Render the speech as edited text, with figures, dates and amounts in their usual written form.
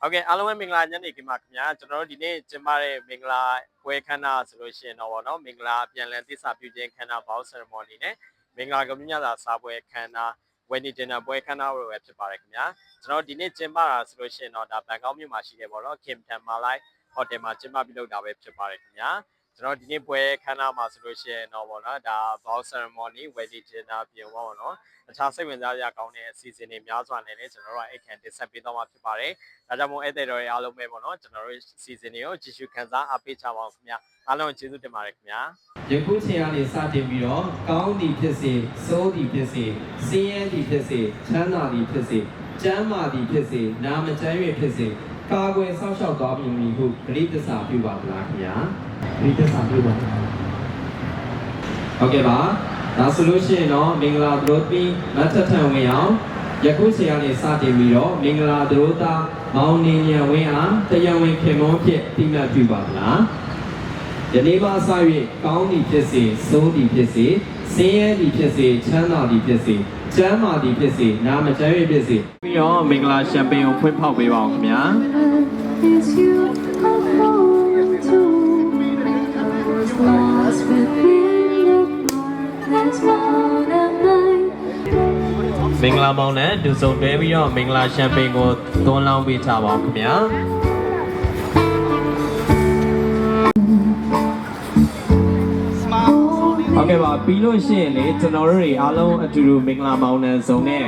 Okay, အားလုံးပဲမင်္ဂလာညနေခင်းပါခင်ဗျာကျွန်တော်တို့ဒီနေ့ကျင်းပတဲ့မင်္ဂလာပွဲခမ်းနားဆိုလို့ရှိရင်တော့ဗောနော်မင်္ဂလာပြန်လည်သစ္စာပြုခြင်းခမ်းနား vow ceremony နဲ့မင်္ဂလာကမြညသာစားပွဲခမ်းနား wedding dinner ပွဲခမ်းနားတွေပဲဖြစ်ပါတယ်ခင်ဗျာကျွန်တော်ဒီနေ့ကျင်းပတာဆိုလို့ရှိရင်တော့ဒါဘန်ကောက်မြို့မှာရှိတယ်ဗောနော် Kim Tam Malai Hotel မှာကျင်းပပြုလုပ်တာပဲဖြစ်ပါတယ်ခင်ဗျာကျွန်တော်ဒီနေ့ပွဲခမ်းနားမှာဆိုလို့ရှိရင်တော့ဗောနော်ဒါ vow ceremony wedding dinner ပြင်ဗောနော်အခြားစိတ်ဝင်စားစရာကောင်းတဲ့အစီအစဉ်တွေများစွာနဲ့လည်းကျွန်တော်တို့အိတ်ခံတင်ဆက်ပေးသွားမှာဖြစ်ပါတယ်။ဒါကြောင့်မို့ဧည့်သည်တော်တွေအားလုံးပဲပေါ့နော်ကျွန်တော်တို့အစီအစဉ်တွေကိုကြည့်ရှုခန်းစားအားပေးကြပါအောင်ခင်ဗျာ။အားလုံးကျေးဇူးတင်ပါတယ်ခင်ဗျာ။ယခုချိန်ကနေစတင်ပြီးတော့ကောင်းသည်ဖြစ်စေ၊ဆိုးသည်ဖြစ်စေ၊ဆင်းရဲသည်ဖြစ်စေ၊ချမ်းသာသည်ဖြစ်စေ၊ကျမ်းမာသည်ဖြစ်စေ၊နာမကျမ်း၍ဖြစ်စေကာကွယ်ဆောက်ရှောက်သွားပြီမည်ဟုဂရိတ္တစာပြုပါဗလားခင်ဗျာ။ဂရိတ္တစာပြုပါ။ဟုတ်ကဲ့ပါ။ဒါဆိုလို့ရှိရင်တော့မင်္ဂလာသတို့ပြီးမတ်ထထံဝင်အောင်ယခုချိန်ကနေစတင်ပြီးတော့မင်္ဂလာသတို့သားမောင်နေညံဝင်းအားတရားဝင်ခင်မောဖြစ်တိမှတ်ပြုပါဗလား။ယနေ့မှစ၍ကောင်းသည်ဖြစ်စေဆိုးသည်ဖြစ်စေဆင်းရဲသည်ဖြစ်စေချမ်းသာသည်ဖြစ်စေကျမ်းမာသည်ဖြစ်စေနာမကျမ်း၍ဖြစ်စေပြီးတော့မင်္ဂလာရှမ်ပိန်ကိုဖွင့်ဖောက်ပေးပါအောင်ခင်ဗျာမင်္ဂလာမောင်နဲ့ဒူဆုံတွဲပြီးတော့မင်္ဂလာရှမ်ပိန်ကိုသွန်းလောင်းပေးချပါအောင်ခင်ဗျာဟုတ်ကဲ့ပါပြီးလို့ရှိရင်လေကျွန်တော်တို့တွေအားလုံးအတူတူမင်္ဂလာမောင်နှံစုံနဲ့